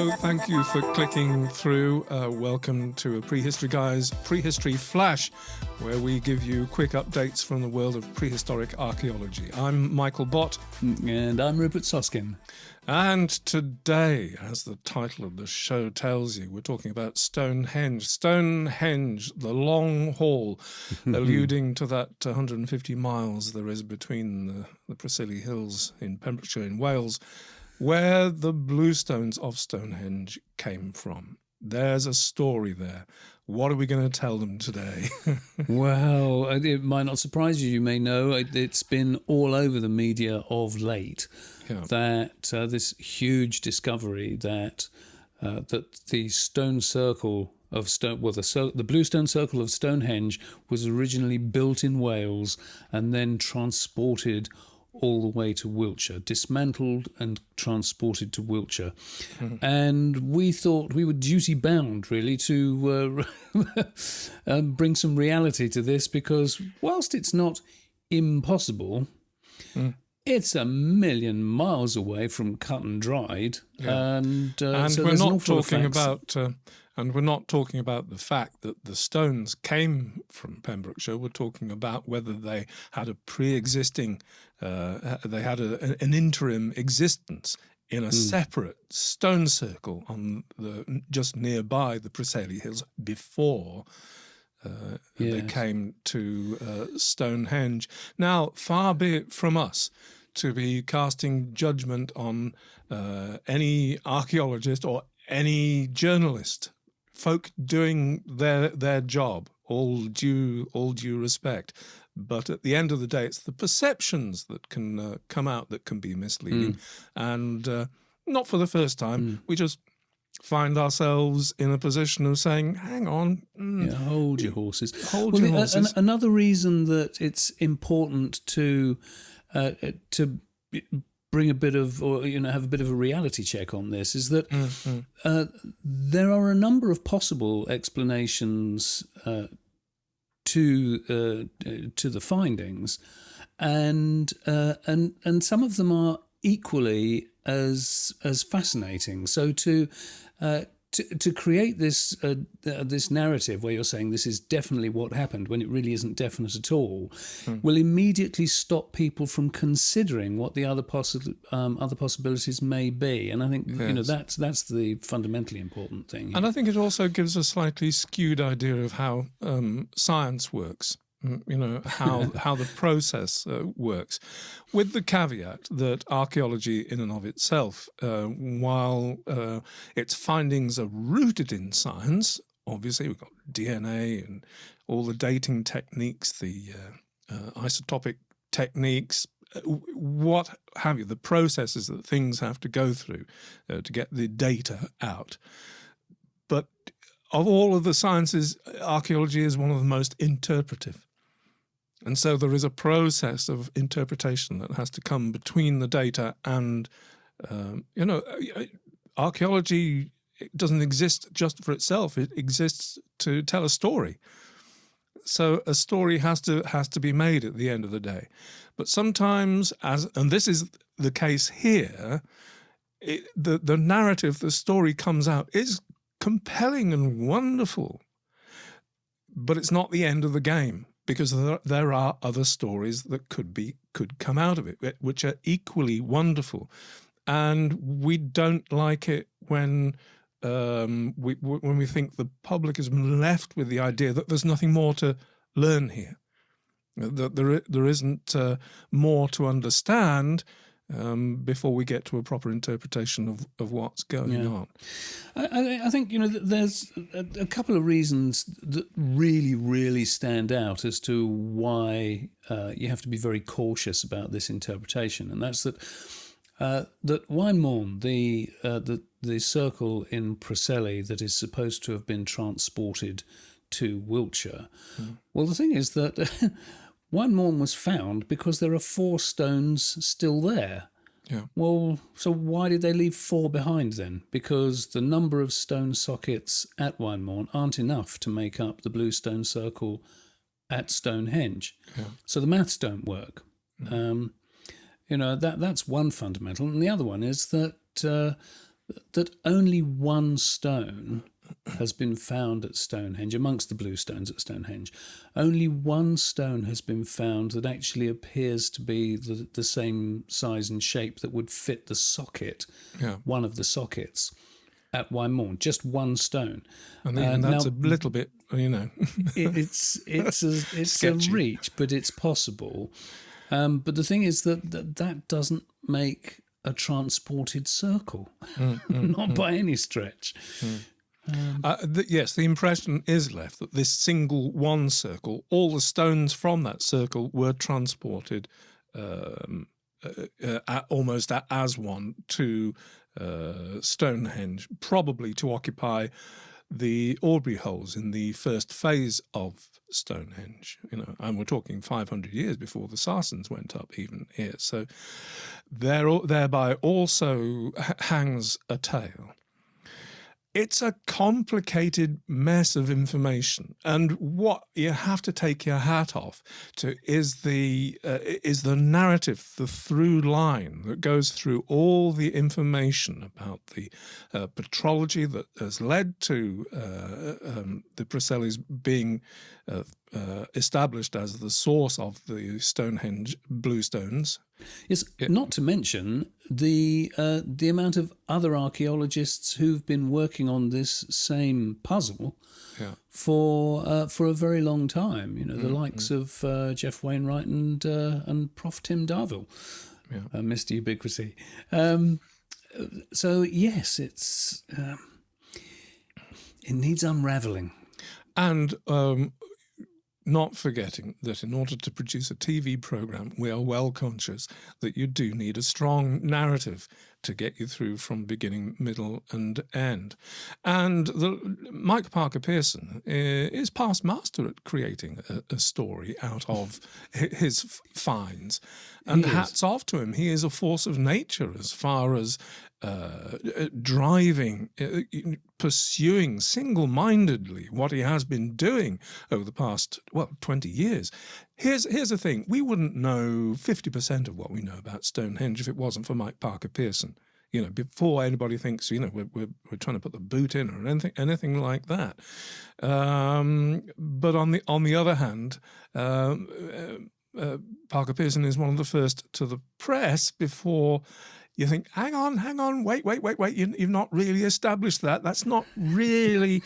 Hello, thank you for clicking through. Welcome to a Prehistory Guys Prehistory Flash, where we give you quick updates from the world of prehistoric archaeology. I'm Michael Bott. And I'm Rupert Soskin. And today, as the title of the show tells you, we're talking about Stonehenge. Stonehenge, the long haul, alluding to that 150 miles there is between the Preseli Hills in Pembrokeshire in Wales, where the Bluestones of Stonehenge came from. There's a story there. What are we going to tell them today? Well, it might not surprise you. You may know it's been all over the media of late that this huge discovery that the stone circle of stone, well, the Bluestone Circle of Stonehenge was originally built in Wales and then transported all the way to Wiltshire, dismantled and transported to Wiltshire. Mm-hmm. And we thought we were duty-bound, really, to bring some reality to this, because whilst it's not impossible, it's a million miles away from cut and dried. Yeah. And so we're not talking about... And we're not talking about the fact that the stones came from Pembrokeshire. We're talking about whether they had a pre-existing, they had an interim existence in a separate stone circle on just nearby the Preseli Hills before they came to Stonehenge. Now, far be it from us to be casting judgment on any archaeologist or any journalist. Folk doing their job, all due respect, but at the end of the day, it's the perceptions that can come out that can be misleading, and not for the first time. We just find ourselves in a position of saying, "Hang on, hold your horses." Hold your horses. Another reason that it's important to bring a bit of, or have a bit of a reality check on this, is that there are a number of possible explanations to the findings, and some of them are equally as fascinating. So to create this this narrative where you're saying this is definitely what happened when it really isn't definite at all, will immediately stop people from considering what the other possibilities may be. And I think that's the fundamentally important thing here. And I think it also gives a slightly skewed idea of how science works. How the process works, with the caveat that archaeology in and of itself, while its findings are rooted in science, obviously we've got DNA and all the dating techniques, the isotopic techniques, what have you, the processes that things have to go through to get the data out. But of all of the sciences, archaeology is one of the most interpretive. And so there is a process of interpretation that has to come between the data and, archaeology doesn't exist just for itself. It exists to tell a story. So a story has to be made at the end of the day. But sometimes, and this is the case here, the narrative, the story comes out is compelling and wonderful, but it's not the end of the game. Because there are other stories that could come out of it, which are equally wonderful, and we don't like it when we think the public is left with the idea that there's nothing more to learn here, that there isn't more to understand before we get to a proper interpretation of what's going on. I think there's a couple of reasons that really, really stand out as to why you have to be very cautious about this interpretation, and that's that Wynmorn, the circle in Preseli that is supposed to have been transported to Wiltshire. Well, the thing is that Wynmorn was found because there are 4 stones still there. Yeah. Well, so why did they leave 4 behind then? Because the number of stone sockets at Wynmorn aren't enough to make up the Bluestone Circle at Stonehenge. Yeah. So the maths don't work. That's one fundamental. And the other one is that that only one stone has been found at Stonehenge, amongst the Bluestones at Stonehenge. Only one stone has been found that actually appears to be the same size and shape that would fit the socket, Yeah. one of the sockets at Wymorn. Just one stone. And even that's Now, a little bit, it's a sketchy. reach, but it's possible. But the thing is that doesn't make a transported circle, not by any stretch. Yes, the impression is left that this single one circle, all the stones from that circle were transported almost as one to Stonehenge, probably to occupy the Aubrey holes in the first phase of Stonehenge. And we're talking 500 years before the Sarsens went up even here. So thereby also hangs a tale. It's a complicated mess of information, and what you have to take your hat off to is the narrative, the through line that goes through all the information about the petrology that has led to the Preselles being established as the source of the Stonehenge Bluestones. Yes, not to mention the amount of other archaeologists who've been working on this same puzzle for a very long time. The likes of Jeff Wainwright and Prof. Tim Darville, Mr. Ubiquity. So yes, it needs unravelling. And not forgetting that in order to produce a TV program, we are well conscious that you do need a strong narrative to get you through from beginning, middle, and end. And Mike Parker Pearson is past master at creating a story out of his finds. And hats off to him. He is a force of nature as far as driving, pursuing single-mindedly what he has been doing over the past 20 years. Here's the thing: we wouldn't know 50% of what we know about Stonehenge if it wasn't for Mike Parker Pearson. Before anybody thinks we're trying to put the boot in or anything like that. But on the other hand, Parker Pearson is one of the first to the press before you think, hang on, wait, you've not really established that. That's not really,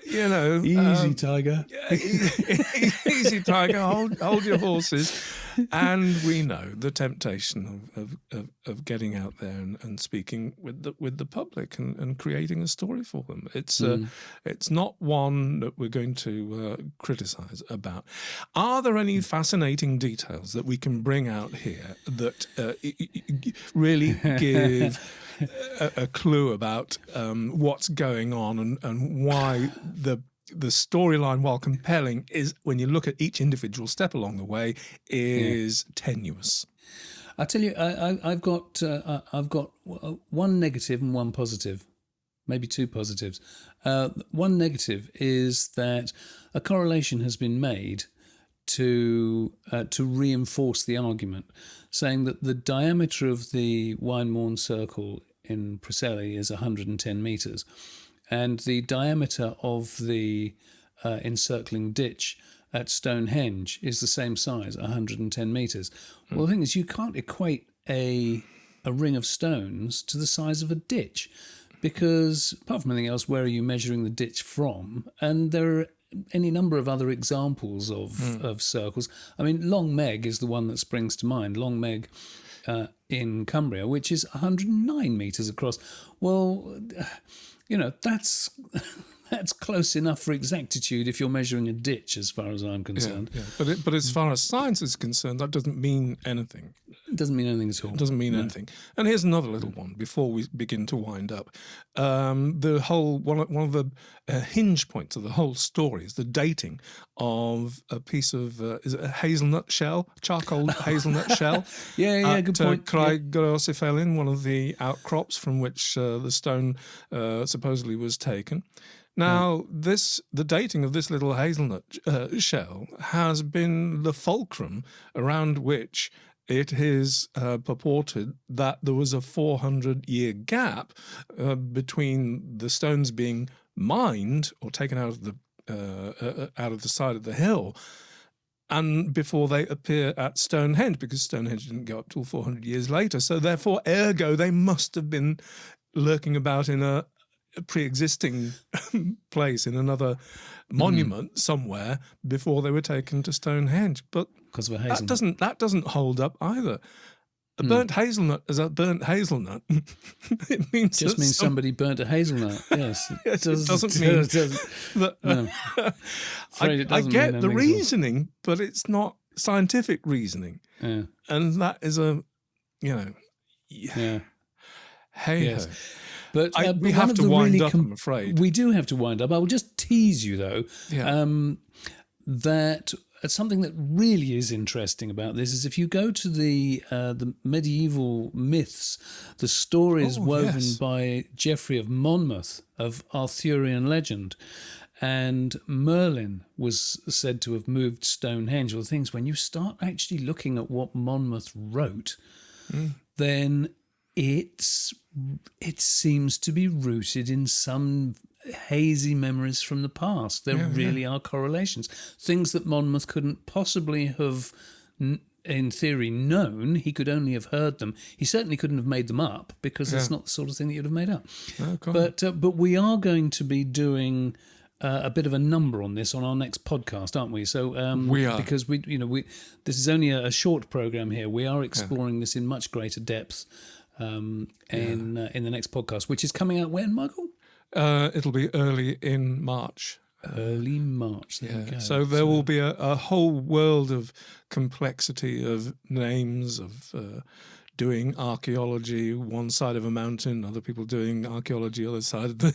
Easy, Tiger. Easy, Tiger, hold your horses. And we know the temptation of getting out there and speaking with the public and creating a story for them. It's not one that we're going to criticise about. Are there any fascinating details that we can bring out here that really give a clue about what's going on and why the storyline, while compelling, is, when you look at each individual step along the way, is tenuous? I tell you, I've got one negative and one positive, maybe two positives. One negative is that a correlation has been made to reinforce the argument, saying that the diameter of the Wymorn circle in Preseli is 110 metres, and the diameter of the encircling ditch at Stonehenge is the same size, 110 metres. Well, the thing is, you can't equate a ring of stones to the size of a ditch, because apart from anything else, where are you measuring the ditch from? And there are any number of other examples of circles. I mean, Long Meg is the one that springs to mind. Long Meg in Cumbria, which is 109 metres across. Well, that's close enough for exactitude if you're measuring a ditch, as far as I'm concerned. Yeah. But as far as science is concerned, that doesn't mean anything. It doesn't mean anything at all. It doesn't mean anything. And here's another little one before we begin to wind up. The whole one of the hinge points of the whole story is the dating of a piece of is it a hazelnut shell, charcoal hazelnut shell? Yeah, good point. Craig Gorosiphelin, one of the outcrops from which the stone supposedly was taken. Now, the dating of this little hazelnut shell has been the fulcrum around which it is purported that there was a 400-year gap between the stones being mined or taken out of the side of the hill, and before they appear at Stonehenge, because Stonehenge didn't go up till 400 years later. So therefore, ergo, they must have been lurking about in a pre-existing place, in another monument somewhere, before they were taken to Stonehenge. But because of a hazelnut. that doesn't hold up either. A burnt hazelnut is a burnt hazelnut. It means just means somebody burnt a hazelnut. Yes, yes, it doesn't mean that. No. I get the reasoning, but it's not scientific reasoning. Yeah. And that is Yeah. Hey yes. ho. But we have to wind up, I'm afraid. We do have to wind up. I will just tease you, though, that something that really is interesting about this is if you go to the medieval myths, the stories woven by Geoffrey of Monmouth of Arthurian legend, and Merlin was said to have moved Stonehenge, or things. When you start actually looking at what Monmouth wrote, then it seems to be rooted in some hazy memories from the past. There really are correlations. Things that Monmouth couldn't possibly have, in theory, known. He could only have heard them. He certainly couldn't have made them up, because it's not the sort of thing that you'd have made up. Oh, but we are going to be doing a bit of a number on this on our next podcast, aren't we? So we are, because we this is only a short program here. We are exploring this in much greater depth in the next podcast, which is coming out when, Michael? It'll be early in March. Early March. There we go. So there will be a whole world of complexity of names, of doing archaeology one side of a mountain, other people doing archaeology other side of the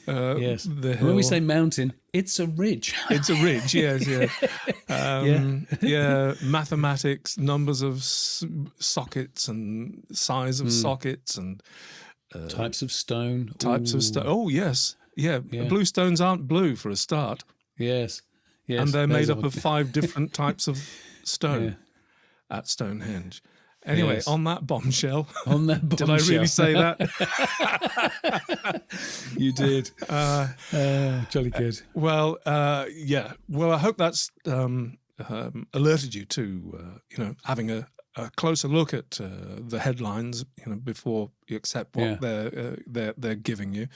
yes. the hill. When we say mountain, it's a ridge. It's a ridge, yes, mathematics, numbers of sockets and size of sockets and types of stone. Types of stone. Oh, yes. Yeah. Bluestones aren't blue for a start. Yes. Yes. And they're made up of 5 different types of stone at Stonehenge. Anyway, on that bombshell. Did I really say that? You did. Jolly good. Well, Well, I hope that's alerted you to, having a closer look at the headlines, before you accept what they're giving you.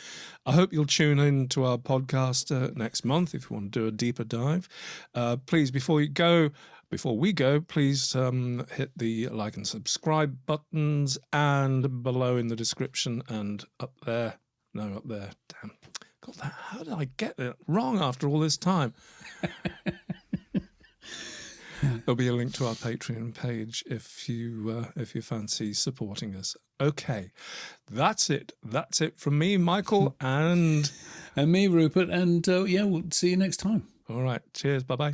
I hope you'll tune in to our podcast next month if you want to do a deeper dive. Please, before we go, please hit the like and subscribe buttons, and below in the description and up there. Damn. God, how did I get it wrong after all this time? There'll be a link to our Patreon page if you fancy supporting us. Okay, that's it. That's it from me, Michael, and me, Rupert. And we'll see you next time. All right. Cheers. Bye-bye.